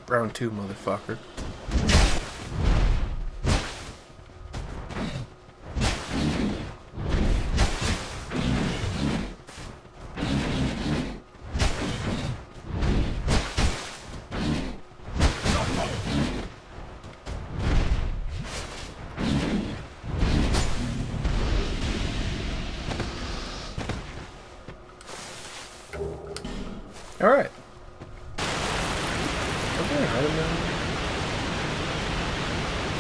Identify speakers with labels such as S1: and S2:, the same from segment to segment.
S1: Round 2, motherfucker. Alright. Okay, I don't know.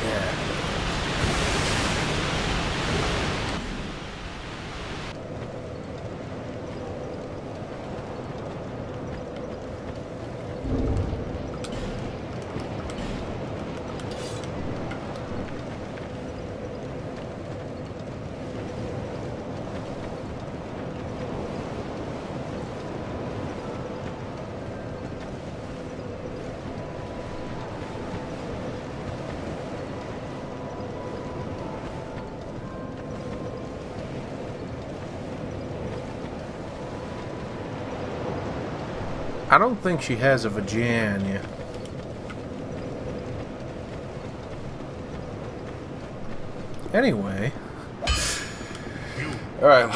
S1: Yeah. I don't think she has a vagina. Anyway. Alright.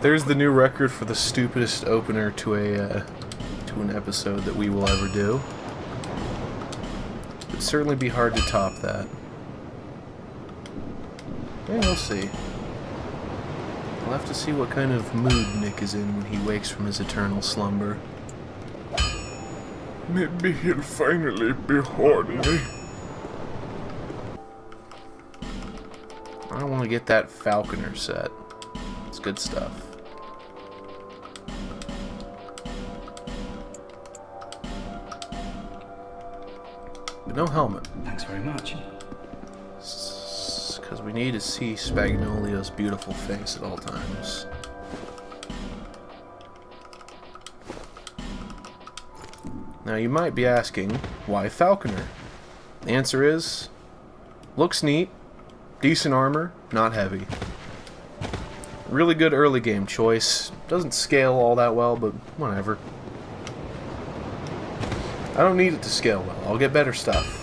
S1: There's the new record for the stupidest opener to an episode that we will ever do. It'd certainly be hard to top that. Yeah, we'll see. We'll have to see what kind of mood Nick is in when he wakes from his eternal slumber. Maybe he'll finally be horny. I want to get that Falconer set. It's good stuff. But no helmet.
S2: Thanks very much.
S1: Because we need to see Spagnolio's beautiful face at all times. Now you might be asking, why Falconer? The answer is, looks neat, decent armor, not heavy. Really good early game choice. Doesn't scale all that well, but whatever. I don't need it to scale well. I'll get better stuff.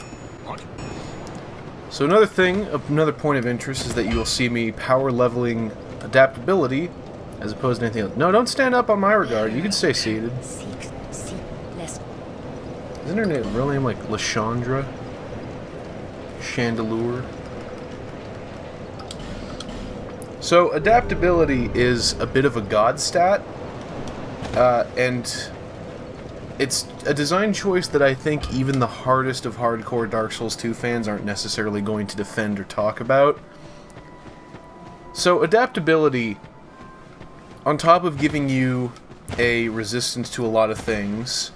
S1: So another point of interest is that you will see me power leveling adaptability as opposed to anything else. No, don't stand up on my regard. You can stay seated. Isn't her name real name like Lashandra? Chandelure? So adaptability is a bit of a god stat, and it's a design choice that I think even the hardest of hardcore Dark Souls 2 fans aren't necessarily going to defend or talk about. So adaptability, on top of giving you a resistance to a lot of things,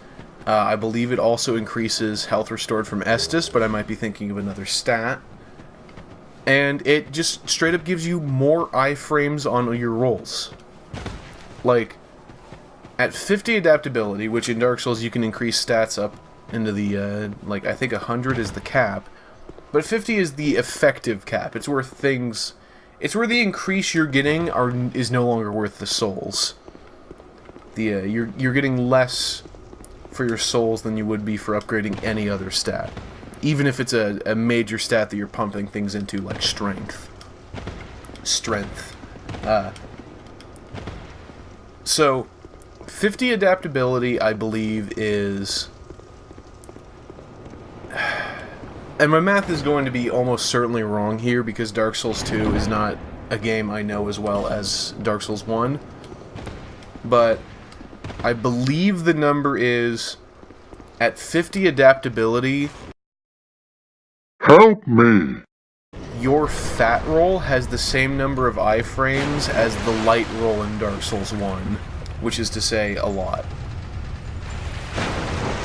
S1: I believe it also increases health restored from Estus, but I might be thinking of another stat. And it just straight up gives you more iframes on your rolls. Like, at 50 adaptability, which in Dark Souls you can increase stats up into the, like, I think 100 is the cap. But 50 is the effective cap. It's where things... It's where the increase you're getting is no longer worth the souls. You're getting less for your souls than you would be for upgrading any other stat. Even if it's a major stat that you're pumping things into, like strength. So, 50 adaptability, I believe, is... And my math is going to be almost certainly wrong here, because Dark Souls 2 is not a game I know as well as Dark Souls 1. But I believe the number is, at 50 adaptability...
S3: Help me!
S1: Your fat roll has the same number of iframes as the light roll in Dark Souls 1, which is to say, a lot.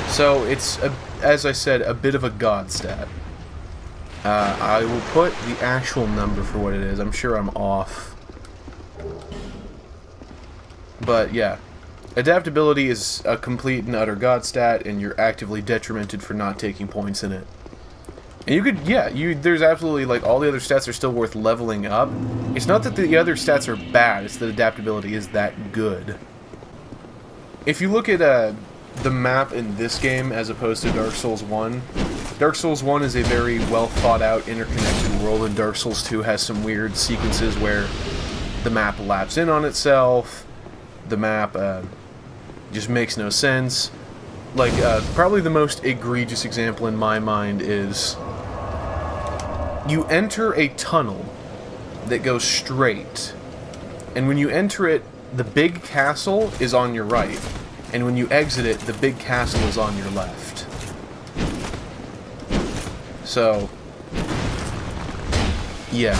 S1: So it's, as I said, a bit of a god stat. I will put the actual number for what it is. I'm sure I'm off. But yeah, adaptability is a complete and utter god stat, and you're actively detrimented for not taking points in it. And you could, yeah, there's absolutely, like, all the other stats are still worth leveling up. It's not that the other stats are bad, it's that adaptability is that good. If you look at, the map in this game as opposed to Dark Souls 1. Dark Souls 1 is a very well thought out, interconnected world, and Dark Souls 2 has some weird sequences where the map laps in on itself, the map just makes no sense. Like, probably the most egregious example in my mind is you enter a tunnel that goes straight, and when you enter it, the big castle is on your right, and when you exit it, the big castle is on your left. So, yeah.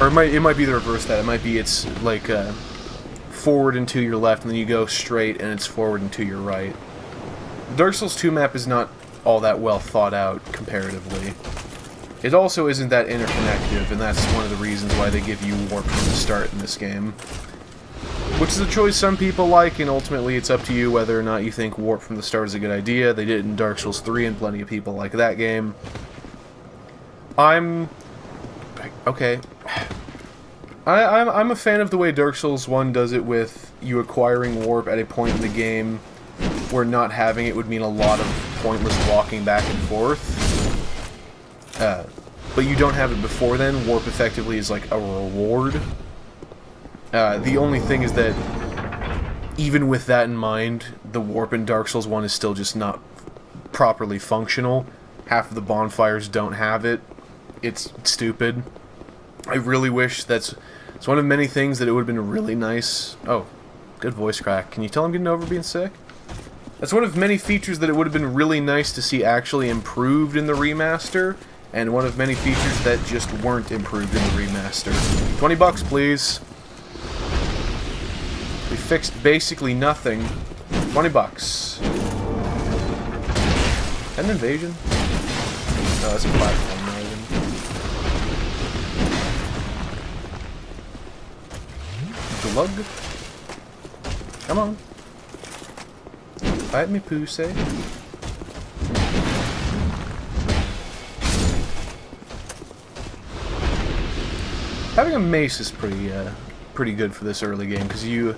S1: Or it might be the reverse of that. It might be it's like forward and to your left, and then you go straight, and it's forward and to your right. The Dark Souls 2 map is not all that well thought out comparatively. It also isn't that interconnective, and that's one of the reasons why they give you warp from the start in this game. Which is a choice some people like, and ultimately it's up to you whether or not you think warp from the start is a good idea. They did it in Dark Souls 3, and plenty of people like that game. Okay. I'm a fan of the way Dark Souls 1 does it with you acquiring warp at a point in the game where not having it would mean a lot of pointless walking back and forth. But you don't have it before then. Warp effectively is like a reward. The only thing is that even with that in mind, the warp in Dark Souls 1 is still just not properly functional. Half of the bonfires don't have it. It's stupid. I really wish it's one of many things that it would have been really nice. Oh, good voice crack. Can you tell I'm getting over being sick? That's one of many features that it would have been really nice to see actually improved in the remaster, and one of many features that just weren't improved in the remaster. $20, please. We fixed basically nothing. $20. An invasion? No, that's a platform, not even. Glug? Come on. Bite me, pussy. Having a mace is pretty good for this early game, because you...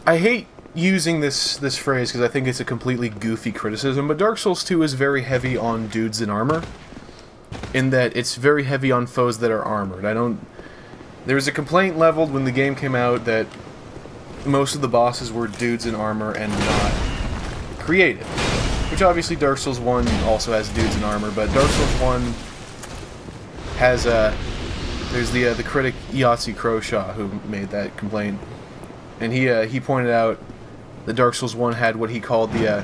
S1: I hate using this phrase because I think it's a completely goofy criticism, but Dark Souls 2 is very heavy on dudes in armor, in that it's very heavy on foes that are armored. There was a complaint leveled when the game came out that most of the bosses were dudes in armor and not creative. Which obviously Dark Souls 1 also has dudes in armor, but Dark Souls 1 has there's the critic Yahtzee Croshaw who made that complaint, and he pointed out that Dark Souls 1 had what he called the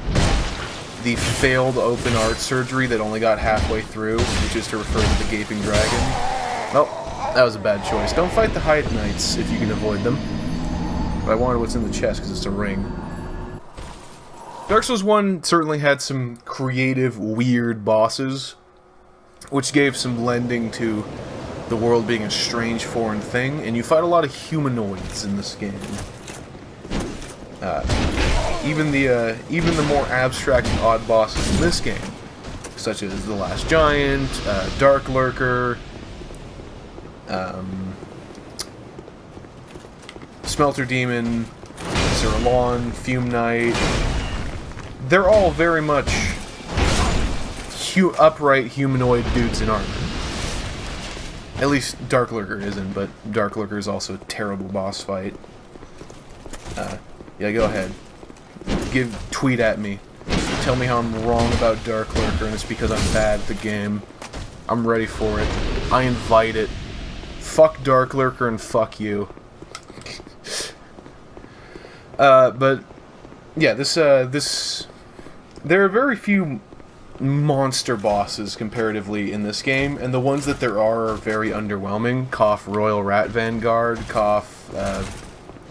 S1: failed open art surgery that only got halfway through, which is to refer to the Gaping Dragon. Well, that was a bad choice. Don't fight the Hyde Knights if you can avoid them. But I wanted what's in the chest because it's a ring. Dark Souls 1 certainly had some creative, weird bosses, which gave some blending to the world being a strange foreign thing, and you fight a lot of humanoids in this game. Even the more abstract and odd bosses in this game, such as the Last Giant, Dark Lurker, Smelter Demon, Sirlon, Fume Knight, they're all very much upright humanoid dudes in armor. At least Dark Lurker isn't, but Dark Lurker is also a terrible boss fight. Yeah, go ahead. Tweet at me. Tell me how I'm wrong about Dark Lurker, and it's because I'm bad at the game. I'm ready for it. I invite it. Fuck Dark Lurker and fuck you. But yeah, there are very few monster bosses comparatively in this game, and the ones that there are very underwhelming. Cough Royal Rat Vanguard, cough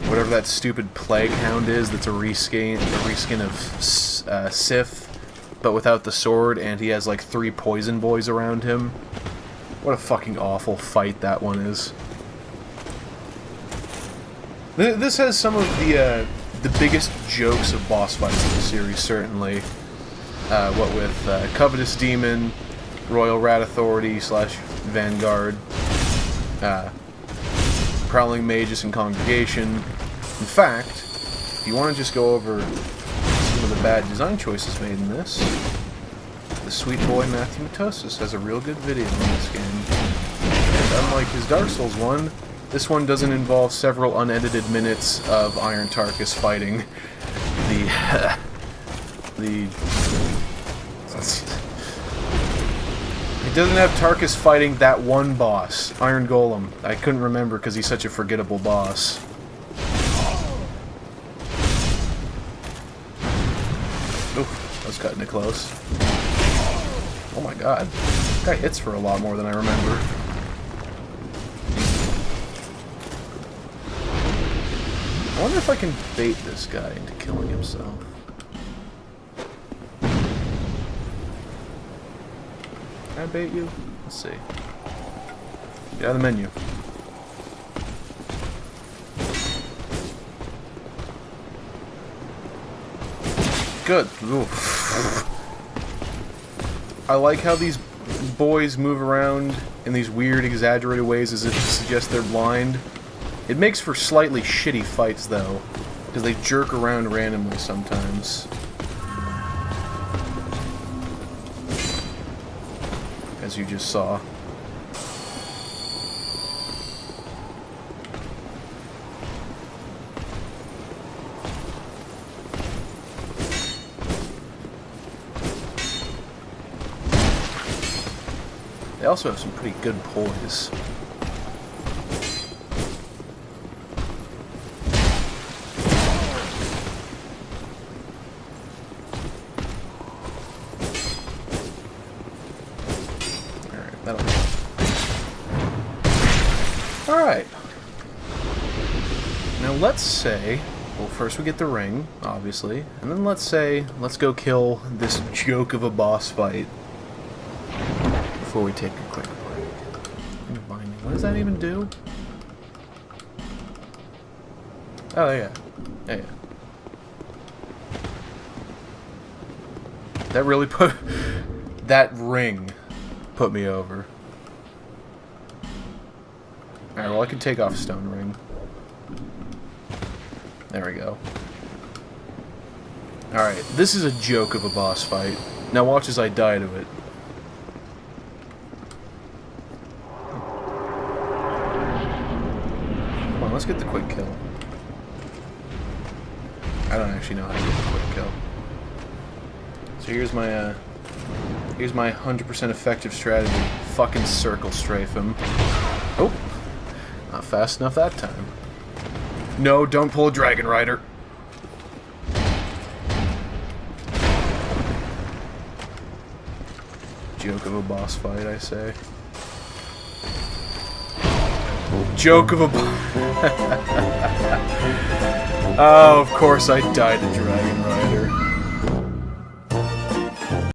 S1: whatever that stupid Plague Hound is that's a reskin of Sith, but without the sword, and he has like 3 poison boys around him. What a fucking awful fight that one is. This has some of the biggest jokes of boss fights in the series, certainly. What with Covetous Demon, Royal Rat Authority / Vanguard, Prowling Magus and Congregation, In fact, if you want to just go over some of the bad design choices made in this, the sweet boy Matthew Matosis has a real good video on this game. And unlike his Dark Souls one, this one doesn't involve several unedited minutes of Iron Tarkus fighting It doesn't have Tarkus fighting that one boss, Iron Golem. I couldn't remember because he's such a forgettable boss. Oof, that was cutting it close. Oh my god. That guy hits for a lot more than I remember. I wonder if I can bait this guy into killing himself. Can I bait you? Let's see. Get out of the menu. Good. Oof. I like how these boys move around in these weird, exaggerated ways as if to suggest they're blind. It makes for slightly shitty fights, though, because they jerk around randomly sometimes. As you just saw. They also have some pretty good poise. Alright. Now let's say, well, first we get the ring, obviously, and then let's go kill this joke of a boss fight before we take a quick break. What does that even do? Oh, yeah. Yeah. That really put... that ring put me over. Alright, well I can take off Stone Ring. There we go. Alright, this is a joke of a boss fight. Now watch as I die to it. Come on, let's get the quick kill. I don't actually know how to get the quick kill. So here's my 100% effective strategy. Fucking circle strafe him. Oh! Not fast enough that time. No, don't pull a Dragon Rider. Joke of a boss fight, I say. Joke of a boss... Oh, of course I died to Dragon Rider.